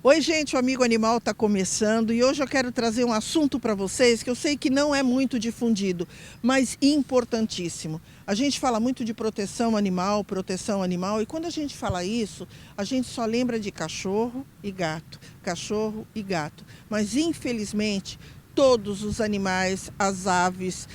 Oi gente, o Amigo Animal está começando e hoje eu quero trazer um assunto para vocês que eu sei que não é muito difundido, mas importantíssimo. A gente fala muito de proteção animal e quando a gente fala isso, a gente só lembra de cachorro e gato, mas infelizmente todos os animais, as aves,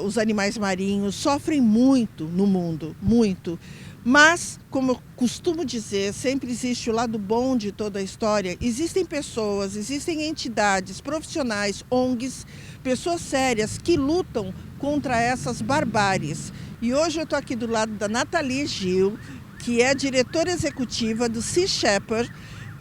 os animais marinhos sofrem muito no mundo, muito. Mas, como eu costumo dizer, sempre existe o lado bom de toda a história. Existem pessoas, existem entidades, profissionais, ONGs, pessoas sérias que lutam contra essas barbáries. E hoje eu estou aqui do lado da Nathalie Gil, que é diretora executiva do Sea Shepherd,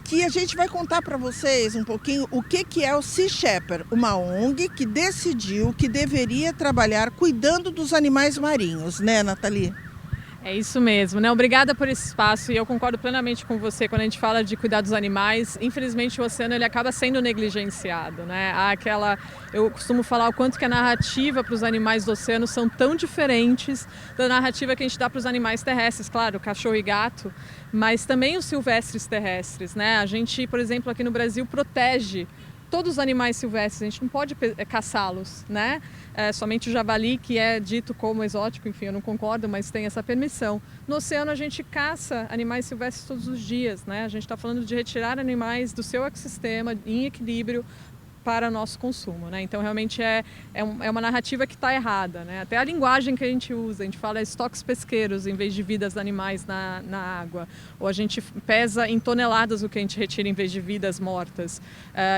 que a gente vai contar para vocês um pouquinho o que é o Sea Shepherd, uma ONG que decidiu que deveria trabalhar cuidando dos animais marinhos, né, Nathalie? É isso mesmo, né? Obrigada por esse espaço e eu concordo plenamente com você quando a gente fala de cuidar dos animais. Infelizmente o oceano ele acaba sendo negligenciado, né? Eu costumo falar o quanto que a narrativa para os animais do oceano são tão diferentes da narrativa que a gente dá para os animais terrestres, claro, cachorro e gato, mas também os silvestres terrestres, né? A gente, por exemplo, aqui no Brasil protege todos os animais silvestres, a gente não pode caçá-los, né? Somente o javali, que é dito como exótico, enfim, eu não concordo, mas tem essa permissão. No oceano a gente caça animais silvestres todos os dias, né? A gente está falando de retirar animais do seu ecossistema em equilíbrio para nosso consumo, né? Então realmente é uma narrativa que está errada, né? Até a linguagem que a gente usa, a gente fala estoques pesqueiros em vez de vidas animais na água, ou a gente pesa em toneladas o que a gente retira em vez de vidas mortas,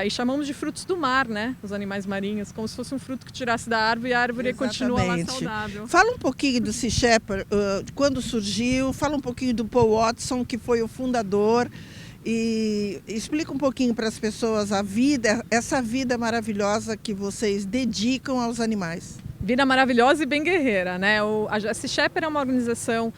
e chamamos de frutos do mar, né? Os animais marinhos, como se fosse um fruto que tirasse da árvore e a árvore continua lá saudável. Fala um pouquinho do Sea Shepherd, quando surgiu, fala um pouquinho do Paul Watson, que foi o fundador. E explica um pouquinho para as pessoas essa vida maravilhosa que vocês dedicam aos animais. Vida maravilhosa e bem guerreira, né? A Sea Shepherd é uma organização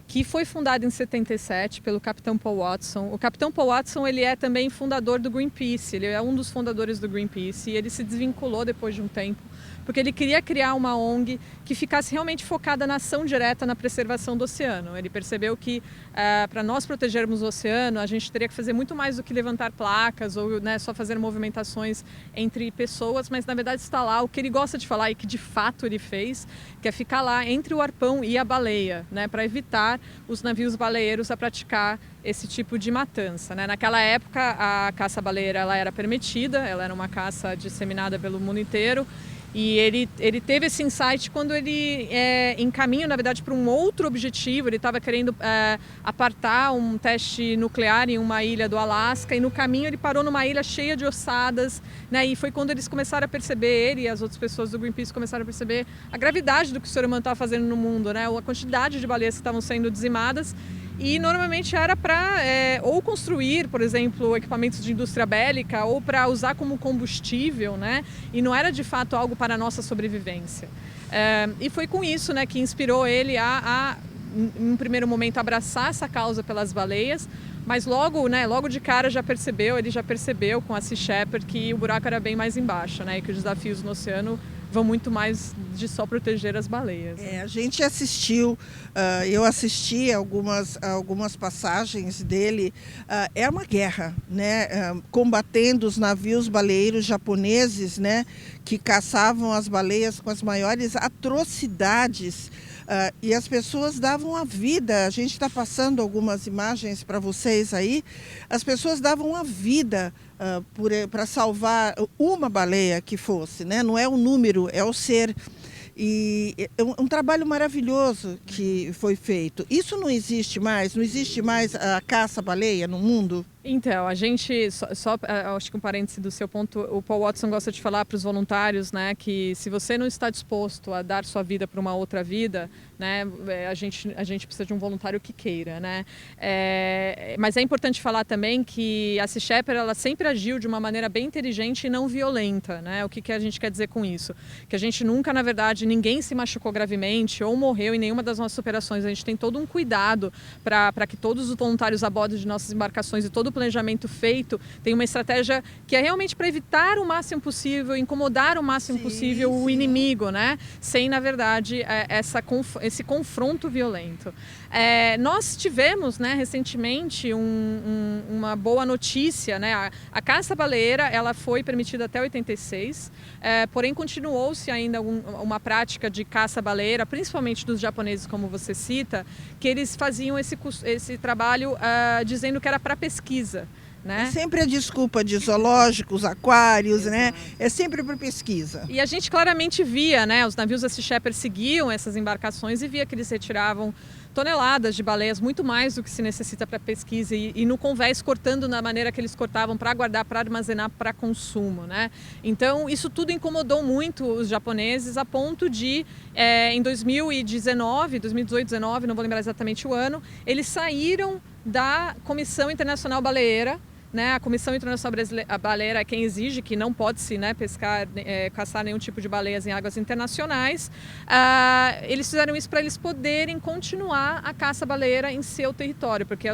que foi fundada em 77 pelo Capitão Paul Watson. O Capitão Paul Watson ele é também fundador do Greenpeace, ele é um dos fundadores do Greenpeace e ele se desvinculou depois de um tempo, porque ele queria criar uma ONG que ficasse realmente focada na ação direta na preservação do oceano. Ele percebeu que para nós protegermos o oceano, a gente teria que fazer muito mais do que levantar placas ou, né, só fazer movimentações entre pessoas, mas na verdade está lá o que ele gosta de falar e que de fato ele fez, que é ficar lá entre o arpão e a baleia, né, para evitar os navios baleeiros a praticar esse tipo de matança, né? Naquela época a caça baleeira ela era permitida, ela era uma caça disseminada pelo mundo inteiro. E ele teve esse insight quando ele, em caminho, na verdade, para um outro objetivo. Ele estava querendo apartar um teste nuclear em uma ilha do Alasca. E no caminho ele parou numa ilha cheia de ossadas, né? E foi quando eles começaram a perceber, ele e as outras pessoas do Greenpeace começaram a perceber a gravidade do que o ser humano estava fazendo no mundo, né? A quantidade de baleias que estavam sendo dizimadas. E normalmente era para ou construir, por exemplo, equipamentos de indústria bélica ou para usar como combustível, né? E não era de fato algo para a nossa sobrevivência. E foi com isso, né, que inspirou ele em um primeiro momento, abraçar essa causa pelas baleias, mas logo de cara ele já percebeu com a Sea Shepherd que o buraco era bem mais embaixo, né? E que os desafios no oceano vão muito mais de só proteger as baleias. A gente assistiu, eu assisti algumas passagens dele, é uma guerra, né? Combatendo os navios baleeiros japoneses, né? Que caçavam as baleias com as maiores atrocidades. E as pessoas davam a vida, a gente está passando algumas imagens para vocês aí, as pessoas davam a vida para salvar uma baleia que fosse, né? Não é o número, é o ser. E é um trabalho maravilhoso que foi feito. Isso não existe mais a caça-baleia no mundo? Então, a gente, acho que um parêntese do seu ponto, o Paul Watson gosta de falar para os voluntários, né, que se você não está disposto a dar sua vida para uma outra vida, né, a gente precisa de um voluntário que queira, né. Mas é importante falar também que a Sea Shepherd, ela sempre agiu de uma maneira bem inteligente e não violenta, né. O que a gente quer dizer com isso? Que a gente nunca, na verdade, ninguém se machucou gravemente ou morreu em nenhuma das nossas operações. A gente tem todo um cuidado para que todos os voluntários a bordo de nossas embarcações e todo o planejamento feito, tem uma estratégia que é realmente para evitar o máximo possível, incomodar o máximo possível o inimigo, né? Sem, na verdade, esse confronto violento. Nós tivemos, né, recentemente uma boa notícia, né? A caça baleeira, ela foi permitida até 86, porém continuou-se ainda uma prática de caça baleeira, principalmente dos japoneses, como você cita, que eles faziam esse trabalho dizendo que era para pesquisa. Né? É sempre a desculpa de zoológicos, aquários, né? É sempre para pesquisa. E a gente claramente via, né? Os navios da Sea Shepherd seguiam essas embarcações e via que eles retiravam toneladas de baleias, muito mais do que se necessita para pesquisa, e no convés cortando da maneira que eles cortavam para guardar, para armazenar, para consumo, né? Então isso tudo incomodou muito os japoneses, a ponto de em 2018, 2019, não vou lembrar exatamente o ano, eles saíram da Comissão Internacional Baleeira, né? A Comissão Internacional Baleeira é quem exige que não pode-se, né, caçar nenhum tipo de baleias em águas internacionais. Eles fizeram isso para eles poderem continuar a caça baleeira em seu território, porque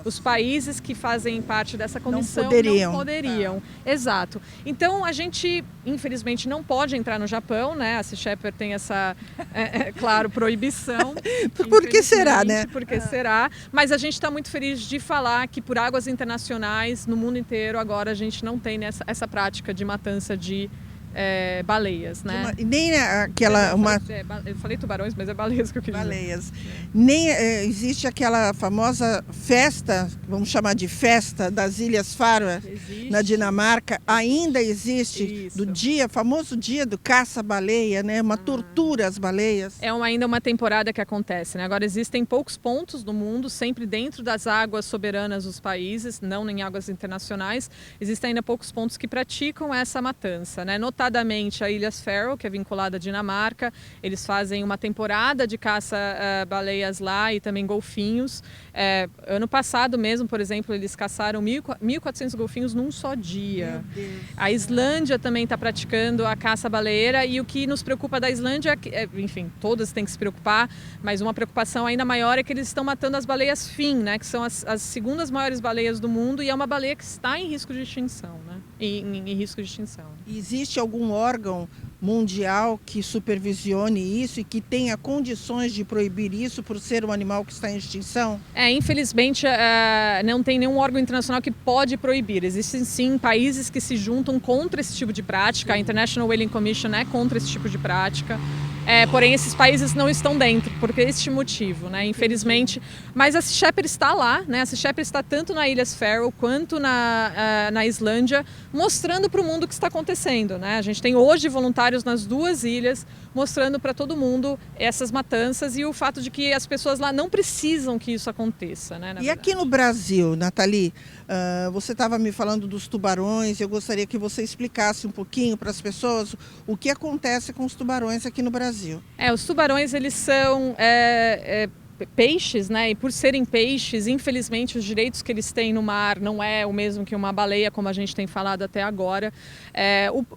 os países que fazem parte dessa comissão não poderiam. Exato. Então a gente, infelizmente, não pode entrar no Japão, né? A Sea Shepherd tem essa, claro, proibição. Por que será, né? Por que será? Mas a gente está muito feliz de falar que por águas internacionais no mundo inteiro agora a gente não tem essa prática de matança de baleias, né? Nem aquela... Eu falei tubarões, mas é baleias que eu queria dizer. Baleias. Nem existe aquela famosa festa, vamos chamar de festa, das Ilhas Faroe, na Dinamarca, ainda existe, do famoso dia do caça-baleia, né? Uma tortura às baleias. É ainda uma temporada que acontece, né? Agora existem poucos pontos no mundo, sempre dentro das águas soberanas dos países, não em águas internacionais, existem ainda poucos pontos que praticam essa matança, né? Notadamente a Ilhas Faroe, que é vinculada à Dinamarca, eles fazem uma temporada de caça-baleias lá e também golfinhos. Ano passado mesmo, por exemplo, eles caçaram 1.400 golfinhos num só dia. A Islândia também está praticando a caça baleeira, e o que nos preocupa da Islândia, enfim, todas têm que se preocupar, mas uma preocupação ainda maior é que eles estão matando as baleias fin, né, que são as segundas maiores baleias do mundo, e é uma baleia que está em risco de extinção, né? Em risco de extinção. Existe algum órgão mundial que supervisione isso e que tenha condições de proibir isso por ser um animal que está em extinção? Infelizmente, não tem nenhum órgão internacional que pode proibir. Existem sim países que se juntam contra esse tipo de prática. A International Whaling Commission é contra esse tipo de prática. Porém, esses países não estão dentro, por este motivo, né? Infelizmente. Mas a Sea Shepherd está lá, né? A Sea Shepherd está tanto na Ilhas Faroe quanto na Islândia, mostrando para o mundo o que está acontecendo, né? A gente tem hoje voluntários nas duas ilhas, mostrando para todo mundo essas matanças e o fato de que as pessoas lá não precisam que isso aconteça, né? E aqui no Brasil, Nathalie, você estava me falando dos tubarões, eu gostaria que você explicasse um pouquinho para as pessoas o que acontece com os tubarões aqui no Brasil. Os tubarões, eles são peixes, né? E por serem peixes, infelizmente, os direitos que eles têm no mar não é o mesmo que uma baleia, como a gente tem falado até agora.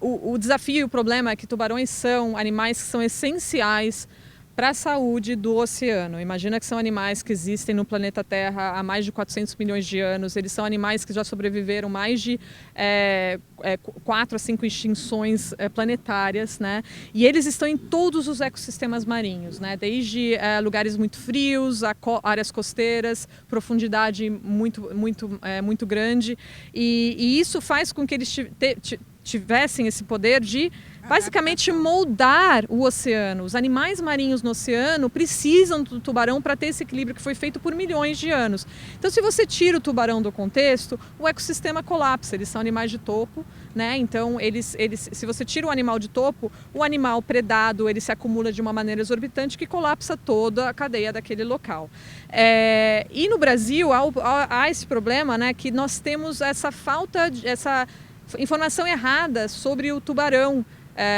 O desafio e o problema é que tubarões são animais que são essenciais para a saúde do oceano. Imagina que são animais que existem no planeta Terra há mais de 400 milhões de anos. Eles são animais que já sobreviveram mais de 4 a 5 extinções planetárias, né? E eles estão em todos os ecossistemas marinhos, né? Desde lugares muito frios, áreas costeiras, profundidade muito grande. E isso faz com que eles tivessem esse poder de basicamente moldar o oceano. Os animais marinhos no oceano precisam do tubarão para ter esse equilíbrio que foi feito por milhões de anos. Então, se você tira o tubarão do contexto, o ecossistema colapsa. Eles são animais de topo, né? Então, se você tira o animal de topo, o animal predado ele se acumula de uma maneira exorbitante que colapsa toda a cadeia daquele local. E no Brasil há esse problema, né? Que nós temos essa informação errada sobre o tubarão.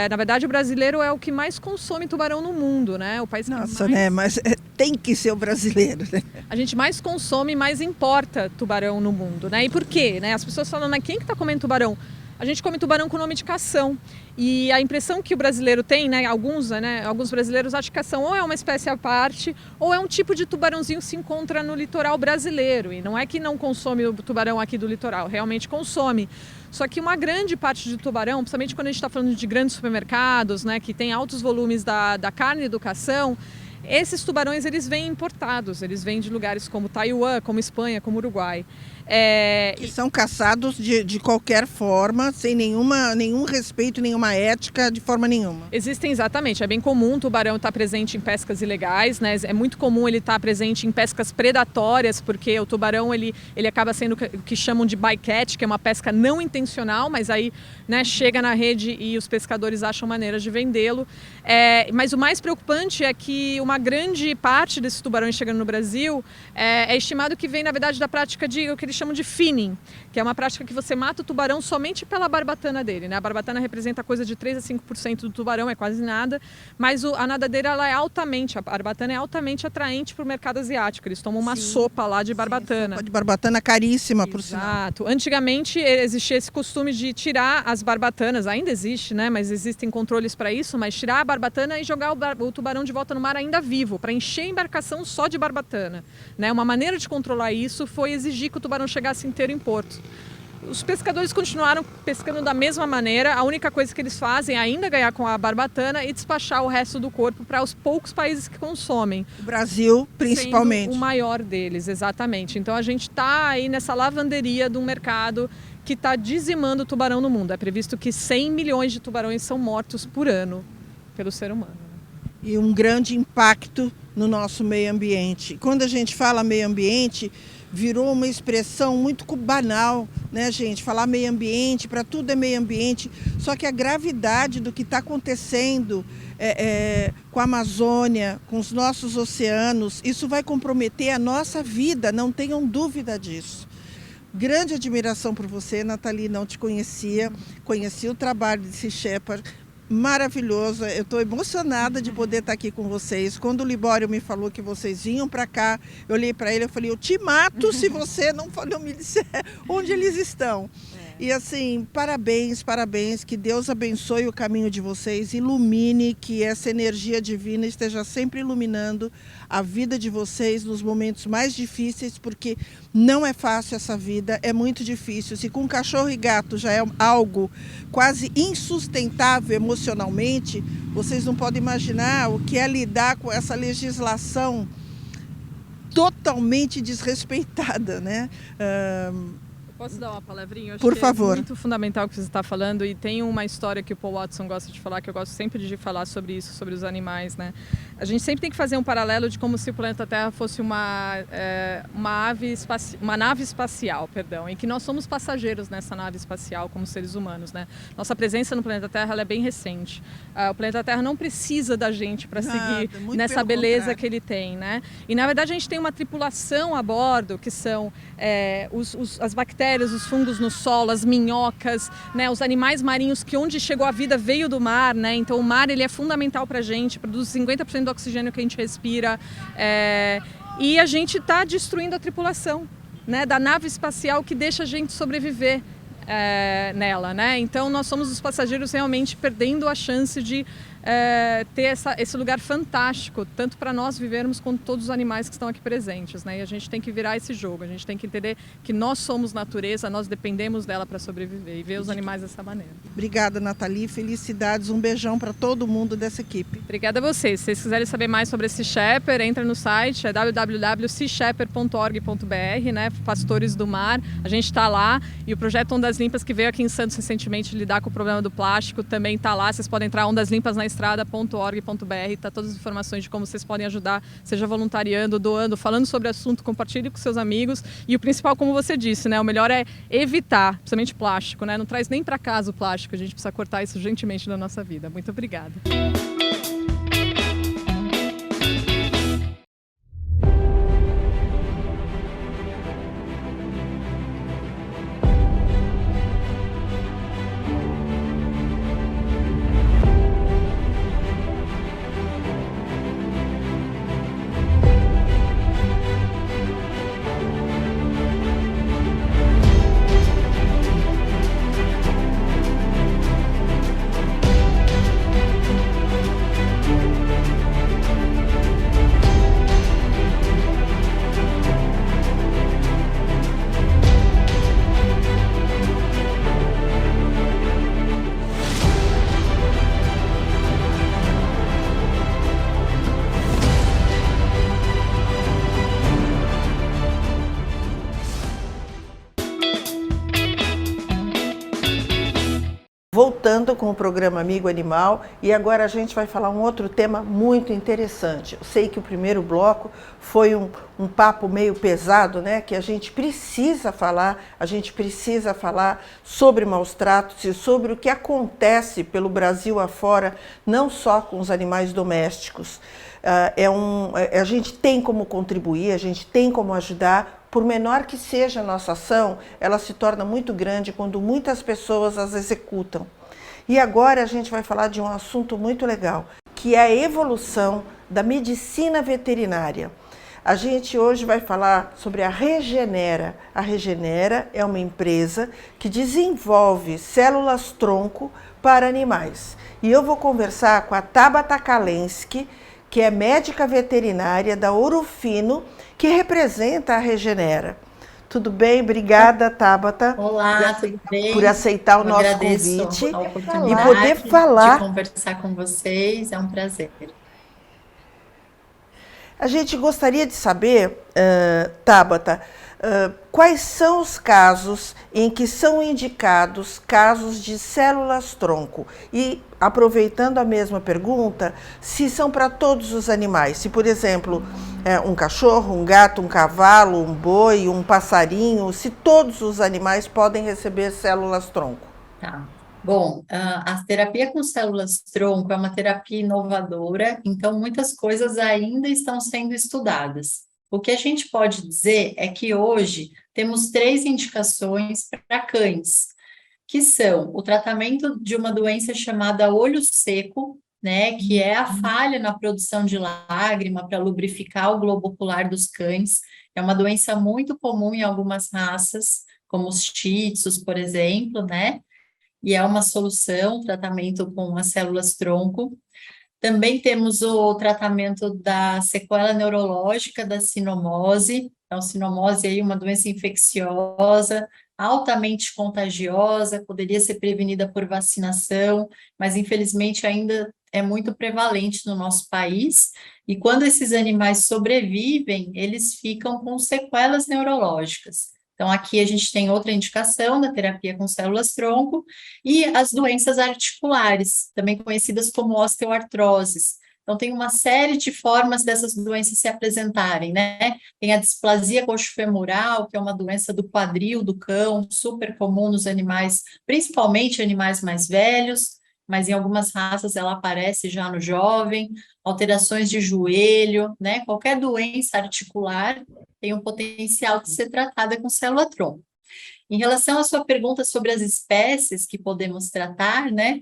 Na verdade, o brasileiro é o que mais consome tubarão no mundo, né? O país Nossa, né? Mas tem que ser o brasileiro, né? A gente mais consome e mais importa tubarão no mundo, né? E por quê? Né? As pessoas falam, mas quem que está comendo tubarão? A gente come tubarão com nome de cação. E a impressão que o brasileiro tem, né, alguns brasileiros acham que cação ou é uma espécie à parte, ou é um tipo de tubarãozinho que se encontra no litoral brasileiro. E não é que não consome o tubarão aqui do litoral, realmente consome. Só que uma grande parte do tubarão, principalmente quando a gente está falando de grandes supermercados, né, que tem altos volumes da carne do cação, esses tubarões eles vêm importados, eles vêm de lugares como Taiwan, como Espanha, como Uruguai. Que são caçados de qualquer forma, sem nenhum respeito, nenhuma ética, de forma nenhuma. Existem, exatamente. É bem comum o tubarão estar presente em pescas ilegais, né? É muito comum ele estar presente em pescas predatórias, porque o tubarão ele acaba sendo o que chamam de bycatch, que é uma pesca não intencional, mas aí, né, chega na rede e os pescadores acham maneiras de vendê-lo. Mas o mais preocupante é que uma grande parte desses tubarões chegando no Brasil é estimado que vem, na verdade, da prática de o que eles chamam de finning, que é uma prática que você mata o tubarão somente pela barbatana dele, né? A barbatana representa coisa de 3 a 5% do tubarão, é quase nada, mas a nadadeira ela é a barbatana é altamente atraente para o mercado asiático. Eles tomam uma sopa lá de barbatana. Sopa de barbatana caríssima, por sinal. Exato. Antigamente existia esse costume de tirar as barbatanas, ainda existe, né? Mas existem controles para isso, mas tirar a barbatana e jogar o tubarão de volta no mar ainda vivo, para encher a embarcação só de barbatana, né? Uma maneira de controlar isso foi exigir que o tubarão chegasse inteiro em porto. Os pescadores continuaram pescando da mesma maneira, a única coisa que eles fazem é ainda ganhar com a barbatana e despachar o resto do corpo para os poucos países que consomem. O Brasil, principalmente. Sendo o maior deles, exatamente. Então a gente está aí nessa lavanderia de um mercado que está dizimando o tubarão no mundo. É previsto que 100 milhões de tubarões são mortos por ano pelo ser humano. E um grande impacto no nosso meio ambiente. Quando a gente fala meio ambiente, virou uma expressão muito banal, né, gente? Falar meio ambiente, para tudo é meio ambiente. Só que a gravidade do que está acontecendo com a Amazônia, com os nossos oceanos, isso vai comprometer a nossa vida, não tenham dúvida disso. Grande admiração por você, Nathalie, não te conhecia, conheci o trabalho de Sea Shepherd, maravilhoso, eu estou emocionada de poder estar aqui com vocês. Quando o Libório me falou que vocês vinham para cá, eu olhei para ele e falei, eu te mato se você não me disser onde eles estão. E assim, parabéns, parabéns, que Deus abençoe o caminho de vocês, ilumine, que essa energia divina esteja sempre iluminando a vida de vocês nos momentos mais difíceis, porque não é fácil essa vida, é muito difícil. Se com cachorro e gato já é algo quase insustentável emocionalmente, vocês não podem imaginar o que é lidar com essa legislação totalmente desrespeitada, né? Posso dar uma palavrinha? Eu acho Por que favor. É muito fundamental o que você está falando, e tem uma história que o Paul Watson gosta de falar, que eu gosto sempre de falar sobre isso, sobre os animais, né? A gente sempre tem que fazer um paralelo de como se o planeta Terra fosse uma nave espacial, em que nós somos passageiros nessa nave espacial como seres humanos, né? Nossa presença no planeta Terra ela é bem recente. O planeta Terra não precisa da gente para seguir nessa beleza que ele tem, né? E na verdade a gente tem uma tripulação a bordo, que são as bactérias, os fungos no solo, as minhocas, né, os animais marinhos, que onde chegou a vida veio do mar, né? Então o mar ele é fundamental para a gente, produz 50% do oxigênio que a gente respira, e a gente está destruindo a tripulação, né, da nave espacial que deixa a gente sobreviver nela, né? Então nós somos os passageiros realmente perdendo a chance de ter esse lugar fantástico, tanto para nós vivermos quanto todos os animais que estão aqui presentes, né? E a gente tem que virar esse jogo, a gente tem que entender que nós somos natureza, nós dependemos dela para sobreviver e ver os animais dessa maneira. Obrigada, Nathalie, felicidades, um beijão para todo mundo dessa equipe. Obrigada a vocês. Se vocês quiserem saber mais sobre esse Shepherd, entra no site, www.seashepherd.org.br, né? Pastores do Mar, a gente está lá, e o projeto Ondas Limpas, que veio aqui em Santos recentemente lidar com o problema do plástico, também está lá. Vocês podem entrar Ondas Limpas na estrada.org.br, tá todas as informações de como vocês podem ajudar, seja voluntariando, doando, falando sobre o assunto, compartilhe com seus amigos, e o principal, como você disse, né, o melhor é evitar, principalmente plástico, né? Não traz nem para casa o plástico, a gente precisa cortar isso urgentemente da nossa vida. Muito obrigada. Voltando com o programa Amigo Animal, e agora a gente vai falar um outro tema muito interessante. Eu sei que o primeiro bloco foi um papo meio pesado, né? Que a gente precisa falar sobre maus tratos e sobre o que acontece pelo Brasil afora, não só com os animais domésticos. A gente tem como contribuir, a gente tem como ajudar. Por menor que seja a nossa ação, ela se torna muito grande quando muitas pessoas as executam. E agora a gente vai falar de um assunto muito legal, que é a evolução da medicina veterinária. A gente hoje vai falar sobre a Regenera. A Regenera é uma empresa que desenvolve células-tronco para animais. E eu vou conversar com a Tabata Kalensky, que é médica veterinária da Ouro Fino, que representa a Regenera. Tudo bem? Obrigada, Tabata. Olá, tudo bem? Por aceitar o nosso convite a oportunidade e poder falar. de conversar com vocês, é um prazer. A gente gostaria de saber, Tabata, quais são os casos em que são indicados casos de células-tronco? E, aproveitando a mesma pergunta, se são para todos os animais. Se, por exemplo, um cachorro, um gato, um cavalo, um boi, um passarinho, se todos os animais podem receber células-tronco. Tá. Bom, a terapia com células-tronco é uma terapia inovadora, então muitas coisas ainda estão sendo estudadas. O que a gente pode dizer é que hoje temos 3 indicações para cães, que são o tratamento de uma doença chamada olho seco, né, que é a falha na produção de lágrima para lubrificar o globo ocular dos cães. É uma doença muito comum em algumas raças, como os shih tzus, por exemplo, né? E é uma solução, tratamento com as células-tronco. Também temos o tratamento da sequela neurológica da sinomose. Então, sinomose é uma doença infecciosa, altamente contagiosa, poderia ser prevenida por vacinação, mas infelizmente ainda é muito prevalente no nosso país. E quando esses animais sobrevivem, eles ficam com sequelas neurológicas. Então, aqui a gente tem outra indicação da terapia com células-tronco e as doenças articulares, também conhecidas como osteoartroses. Então, tem uma série de formas dessas doenças se apresentarem, né? Tem a displasia coxofemoral, que é uma doença do quadril do cão, super comum nos animais, principalmente animais mais velhos, mas em algumas raças ela aparece já no jovem, alterações de joelho, né? Qualquer doença articular tem um potencial de ser tratada com célula-tronco. Em relação à sua pergunta sobre as espécies que podemos tratar, né?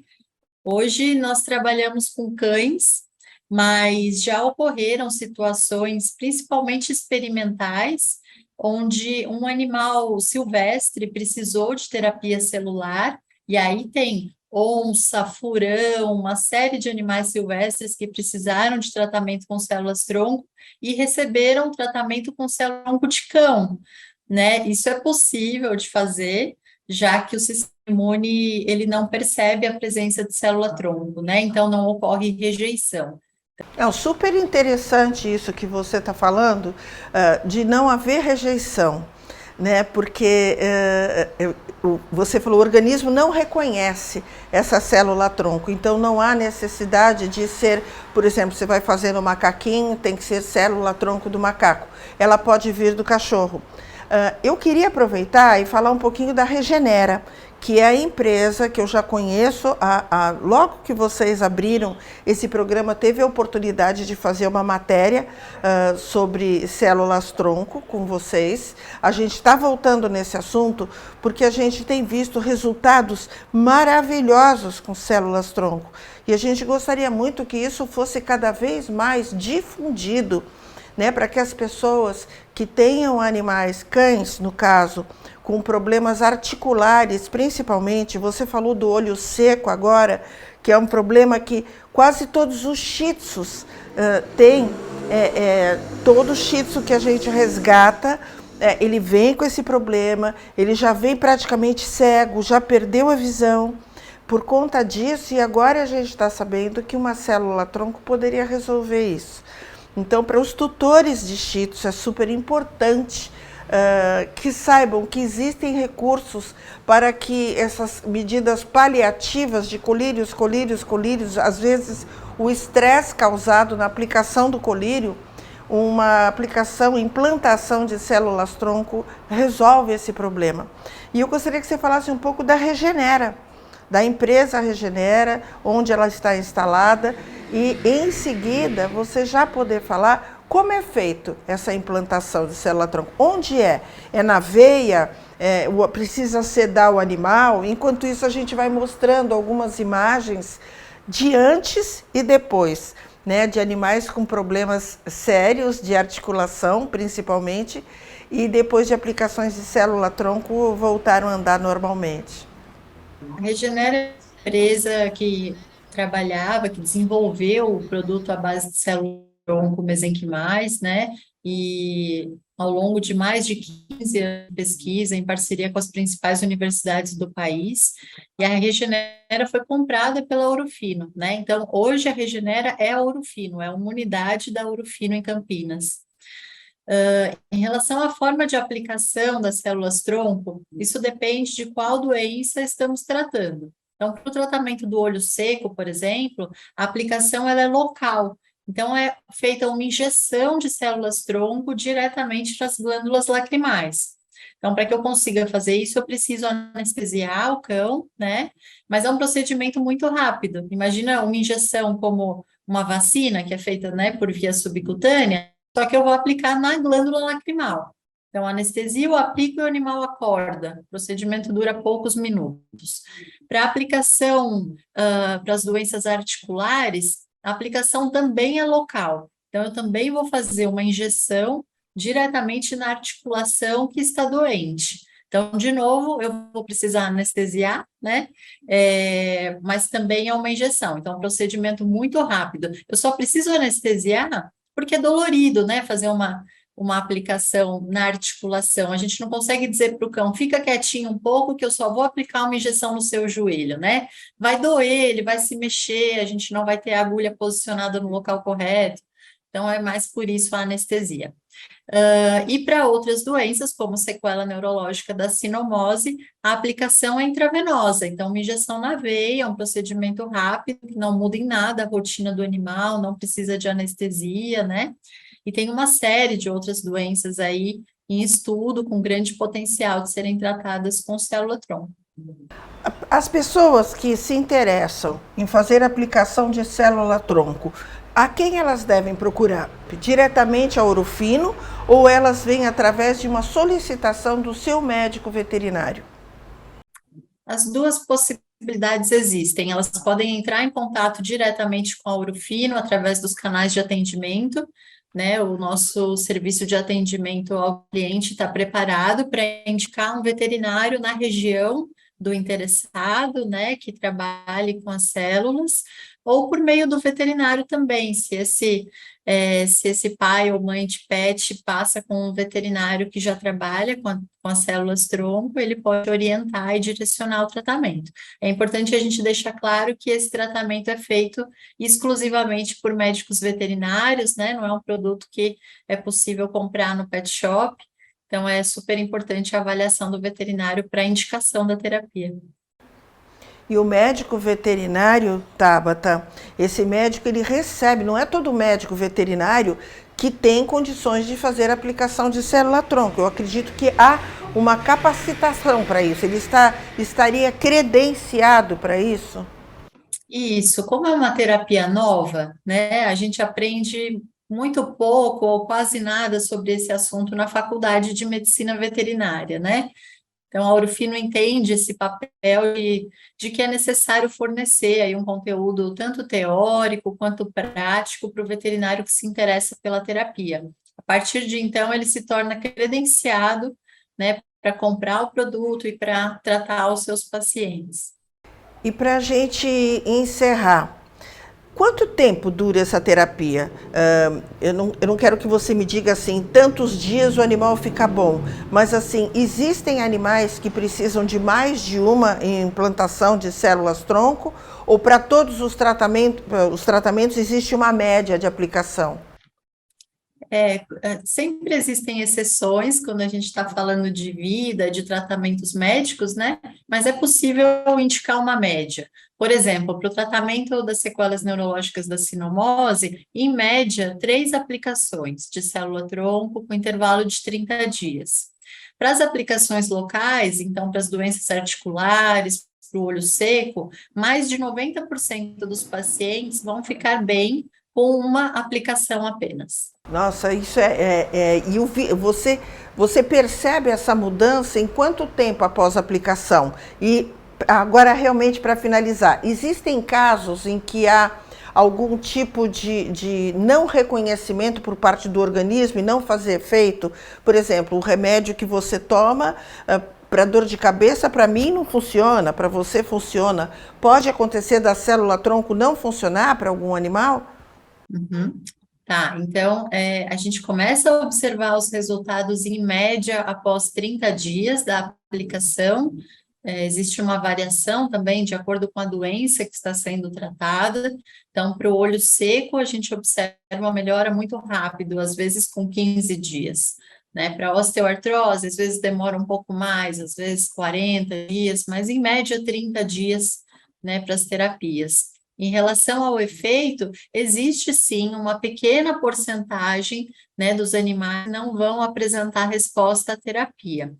Hoje nós trabalhamos com cães, mas já ocorreram situações, principalmente experimentais, onde um animal silvestre precisou de terapia celular, e aí tem onça, furão, uma série de animais silvestres que precisaram de tratamento com células-tronco e receberam tratamento com célula-tronco de cão, né? Isso é possível de fazer, já que o sistema imune, ele não percebe a presença de célula-tronco, né? Então, não ocorre rejeição. É super interessante isso que você está falando, de não haver rejeição, né? Porque você falou, o organismo não reconhece essa célula-tronco, então não há necessidade de ser, por exemplo, você vai fazer no macaquinho, tem que ser célula-tronco do macaco, ela pode vir do cachorro. Eu queria aproveitar e falar um pouquinho da Regenera, que é a empresa que eu já conheço. Logo que vocês abriram esse programa, teve a oportunidade de fazer uma matéria sobre células-tronco com vocês. A gente está voltando nesse assunto porque a gente tem visto resultados maravilhosos com células-tronco. E a gente gostaria muito que isso fosse cada vez mais difundido, né, para que as pessoas que tenham animais, cães no caso, com problemas articulares, principalmente, você falou do olho seco agora, que é um problema que quase todos os shih tzus têm, todo shih tzu que a gente resgata, ele vem com esse problema, ele já vem praticamente cego, já perdeu a visão por conta disso, e agora a gente está sabendo que uma célula-tronco poderia resolver isso. Então, para os tutores de shih tzus é super importante que saibam que existem recursos para que essas medidas paliativas de colírios, às vezes o estresse causado na aplicação do colírio, uma aplicação, implantação de células-tronco resolve esse problema. E eu gostaria que você falasse um pouco da Regenera, da empresa Regenera, onde ela está instalada, e em seguida você já poder falar como é feito essa implantação de célula-tronco. Onde é? É na veia? Precisa sedar o animal? Enquanto isso a gente vai mostrando algumas imagens de antes e depois, né, de animais com problemas sérios de articulação, principalmente, e depois de aplicações de célula-tronco voltaram a andar normalmente. A Regenera é uma empresa que trabalhava, que desenvolveu o produto à base de célula-tronco mesenquimais, né? E ao longo de mais de 15 anos de pesquisa, em parceria com as principais universidades do país, e a Regenera foi comprada pela Ouro Fino, né? Então, hoje a Regenera é a Ouro Fino, é uma unidade da Ouro Fino em Campinas. Em relação à forma de aplicação das células-tronco, isso depende de qual doença estamos tratando. Então, para o tratamento do olho seco, por exemplo, a aplicação ela é local. Então, é feita uma injeção de células-tronco diretamente para as glândulas lacrimais. Então, para que eu consiga fazer isso, eu preciso anestesiar o cão, né? Mas é um procedimento muito rápido. Imagina uma injeção como uma vacina, que é feita, né, por via subcutânea, só que eu vou aplicar na glândula lacrimal. Então, anestesia, eu aplico e o animal acorda. O procedimento dura poucos minutos. Para aplicação para as doenças articulares, a aplicação também é local. Então, eu também vou fazer uma injeção diretamente na articulação que está doente. Então, de novo, eu vou precisar anestesiar, né? Mas também é uma injeção. Então, é um procedimento muito rápido. Eu só preciso anestesiar porque é dolorido, né? Fazer uma aplicação na articulação. A gente não consegue dizer para o cão, fica quietinho um pouco que eu só vou aplicar uma injeção no seu joelho, né? Vai doer, ele vai se mexer, a gente não vai ter a agulha posicionada no local correto. Então, é mais por isso a anestesia. E para outras doenças, como sequela neurológica da sinomose, a aplicação é intravenosa. Então, uma injeção na veia, é um procedimento rápido, que não muda em nada a rotina do animal, não precisa de anestesia, né? E tem uma série de outras doenças aí em estudo, com grande potencial de serem tratadas com célula-tronco. As pessoas que se interessam em fazer aplicação de célula-tronco, a quem elas devem procurar? Diretamente a Ouro Fino ou elas vêm através de uma solicitação do seu médico veterinário? As duas possibilidades existem. Elas podem entrar em contato diretamente com a Ouro Fino através dos canais de atendimento, né? O nosso serviço de atendimento ao cliente está preparado para indicar um veterinário na região do interessado, né, que trabalhe com as células, ou por meio do veterinário também, se esse pai ou mãe de pet passa com um veterinário que já trabalha com as células-tronco, ele pode orientar e direcionar o tratamento. É importante a gente deixar claro que esse tratamento é feito exclusivamente por médicos veterinários, né, não é um produto que é possível comprar no pet shop. Então, é super importante a avaliação do veterinário para a indicação da terapia. E o médico veterinário, Tabata, esse médico ele recebe, não é todo médico veterinário que tem condições de fazer a aplicação de célula-tronco. Eu acredito que há uma capacitação para isso, ele estaria credenciado para isso? Isso, como é uma terapia nova, né, a gente aprende muito pouco ou quase nada sobre esse assunto na faculdade de medicina veterinária, né? Então, a Ouro Fino entende esse papel de que é necessário fornecer aí um conteúdo tanto teórico quanto prático para o veterinário que se interessa pela terapia. A partir de então, ele se torna credenciado, né, para comprar o produto e para tratar os seus pacientes. E para a gente encerrar, quanto tempo dura essa terapia? Eu não quero que você me diga assim, tantos dias o animal fica bom, mas assim, existem animais que precisam de mais de uma implantação de células-tronco, ou para todos os tratamentos existe uma média de aplicação? Sempre existem exceções quando a gente está falando de vida, de tratamentos médicos, né? Mas é possível indicar uma média. Por exemplo, para o tratamento das sequelas neurológicas da sinomose, em média, 3 aplicações de célula-tronco com intervalo de 30 dias. Para as aplicações locais, então, para as doenças articulares, para o olho seco, mais de 90% dos pacientes vão ficar bem com uma aplicação apenas. Nossa, isso você percebe essa mudança em quanto tempo após a aplicação? E agora, realmente, para finalizar, existem casos em que há algum tipo de não reconhecimento por parte do organismo e não fazer efeito? Por exemplo, o remédio que você toma para dor de cabeça, para mim não funciona, para você funciona. Pode acontecer da célula-tronco não funcionar para algum animal? Uhum. Tá, então a gente começa a observar os resultados em média após 30 dias da aplicação. Existe uma variação também de acordo com a doença que está sendo tratada. Então, para o olho seco, a gente observa uma melhora muito rápido, às vezes com 15 dias. Né? Para osteoartrose, às vezes demora um pouco mais, às vezes 40 dias, mas em média 30 dias, né, para as terapias. Em relação ao efeito, existe sim uma pequena porcentagem, né, dos animais que não vão apresentar resposta à terapia.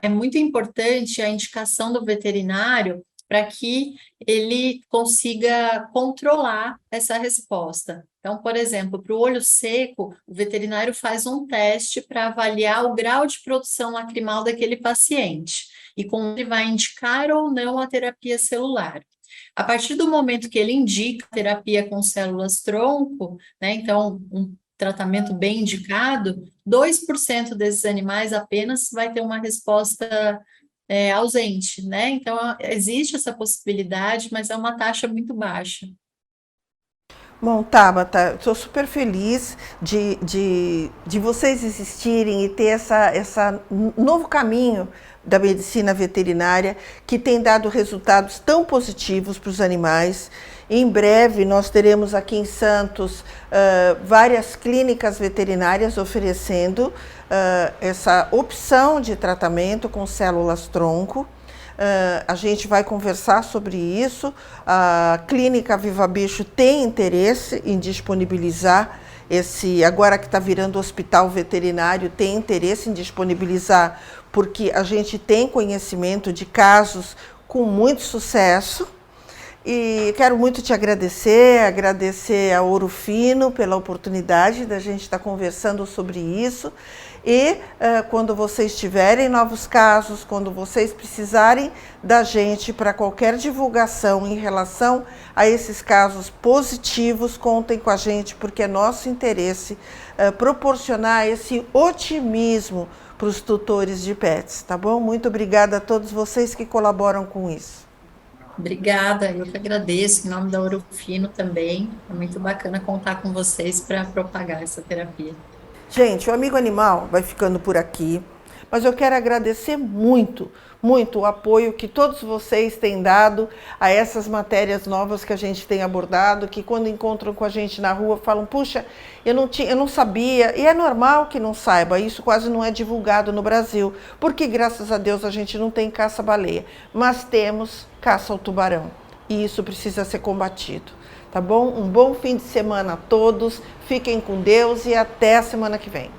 É muito importante a indicação do veterinário para que ele consiga controlar essa resposta. Então, por exemplo, para o olho seco, o veterinário faz um teste para avaliar o grau de produção lacrimal daquele paciente e como ele vai indicar ou não a terapia celular. A partir do momento que ele indica terapia com células-tronco, né, então um tratamento bem indicado, 2% desses animais apenas vai ter uma resposta ausente, né? Então, existe essa possibilidade, mas é uma taxa muito baixa. Bom, Tabata, estou super feliz de vocês existirem e ter essa novo caminho da medicina veterinária que tem dado resultados tão positivos para os animais. Em breve nós teremos aqui em Santos várias clínicas veterinárias oferecendo essa opção de tratamento com células-tronco. A gente vai conversar sobre isso. A Clínica Viva Bicho tem interesse em disponibilizar agora que está virando hospital veterinário, tem interesse em disponibilizar, porque a gente tem conhecimento de casos com muito sucesso. E quero muito te agradecer a Ouro Fino pela oportunidade da gente estar conversando sobre isso. E quando vocês tiverem novos casos, quando vocês precisarem da gente para qualquer divulgação em relação a esses casos positivos, contem com a gente, porque é nosso interesse proporcionar esse otimismo para os tutores de pets, tá bom? Muito obrigada a todos vocês que colaboram com isso. Obrigada, eu que agradeço, em nome da Ouro Fino também. É muito bacana contar com vocês para propagar essa terapia. Gente, o Amigo Animal vai ficando por aqui, mas eu quero agradecer muito o apoio que todos vocês têm dado a essas matérias novas que a gente tem abordado, que quando encontram com a gente na rua falam, puxa, eu não sabia, e é normal que não saiba, isso quase não é divulgado no Brasil, porque graças a Deus a gente não tem caça-baleia, mas temos caça ao tubarão, e isso precisa ser combatido. Tá bom? Um bom fim de semana a todos, fiquem com Deus e até a semana que vem.